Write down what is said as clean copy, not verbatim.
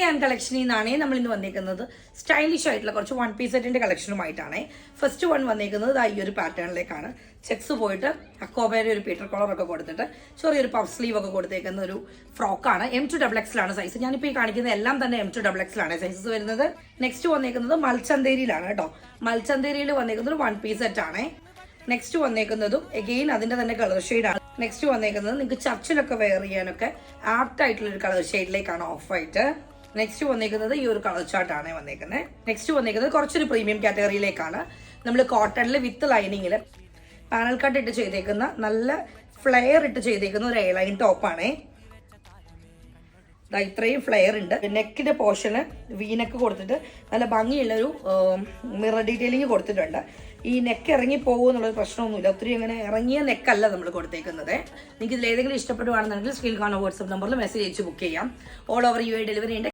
And കളക്ഷനിൽ നിന്നാണ് നമ്മൾ ഇന്ന് വന്നിരിക്കുന്നത്. സ്റ്റൈലിഷ് ആയിട്ടുള്ള കുറച്ച് വൺ പീസ് സെറ്റിന്റെ കളക്ഷനുമായിട്ടാണ്. ഫസ്റ്റ് വൺ വന്നിരിക്കുന്നത് ഈ ഒരു പാറ്റേണിലേക്കാണ്. ചെക്സ് പോയിട്ട് അക്കോബയുടെ ഒരു പീറ്റർ കോളർ ഒക്കെ കൊടുത്തിട്ട് ചെറിയൊരു പഫ് സ്ലീവ് ഒക്കെ കൊടുത്തേക്കുന്ന ഒരു ഫ്രോക്കാണ്. M2XX size. ഞാനിപ്പോൾ ഈ കാണിക്കുന്ന എല്ലാം തന്നെ M2XX സൈസസ് വരുന്നത്. നെക്സ്റ്റ് വന്നേക്കുന്നത് മൽച്ചന്തേരിയിലാണ് കേട്ടോ. മൽച്ചന്തേരിയിൽ വന്നേക്കുന്നത് വൺ പീസ് സെറ്റ് ആണ്. നെക്സ്റ്റ് വന്നേക്കുന്നതും എഗെയിൻ അതിന്റെ തന്നെ കളർ ഷെയ്ഡാണ്. നെക്സ്റ്റ് വന്നേക്കുന്നത് നിങ്ങൾക്ക് ചർച്ചിലൊക്കെ വെയർ ചെയ്യാനൊക്കെ ആപ്റ്റ് ആയിട്ടുള്ള ഒരു കളർ ഷെയ്ഡിലേക്കാണ് ഓഫ് വൈറ്റ്. നെക്സ്റ്റ് വന്നേക്കുന്നത് ഈ ഒരു കളർ ചാർട്ടാണ് വന്നേക്കുന്നത്. നെക്സ്റ്റ് വന്നേക്കുന്നത് കുറച്ചൊരു പ്രീമിയം കാറ്റഗറിയിലേക്കാണ്. നമ്മൾ കോട്ടണിൽ വിത്ത് ലൈനിങ്ങിൽ പാനൽ കട്ട് ഇട്ട് ചെയ്തേക്കുന്ന നല്ല ഫ്ലെയർ ഇട്ട് ചെയ്തേക്കുന്ന ഒരു എയർലൈൻ ടോപ്പാണ്. ഇത്രയും ഫ്ലെയർ ഉണ്ട്. നെക്കിന്റെ പോർഷന് വീനക്ക് കൊടുത്തിട്ട് നല്ല ഭംഗിയുള്ളൊരു മിറർ ഡീറ്റെയിലിംഗ് കൊടുത്തിട്ടുണ്ട്. ഈ നെക്ക് ഇറങ്ങി പോകും എന്നുള്ളൊരു പ്രശ്നമൊന്നുമില്ല. ഒത്തിരി അങ്ങനെ ഇറങ്ങിയ നെക്കല്ല നമ്മൾ കൊടുത്തേക്കുന്നത്. നിങ്ങൾക്ക് ഇതിൽ ഏതെങ്കിലും ഇഷ്ടപ്പെടുവാണെന്നുണ്ടെങ്കിൽ സ്ക്രീൻ കാണുന്ന വാട്സ്ആപ്പ് നമ്പറിൽ മെസ്സേജ് അയച്ച് ബുക്ക് ചെയ്യാം. ഓൾ ഓവർ UAE ഡെലിവറി ഉണ്ട്.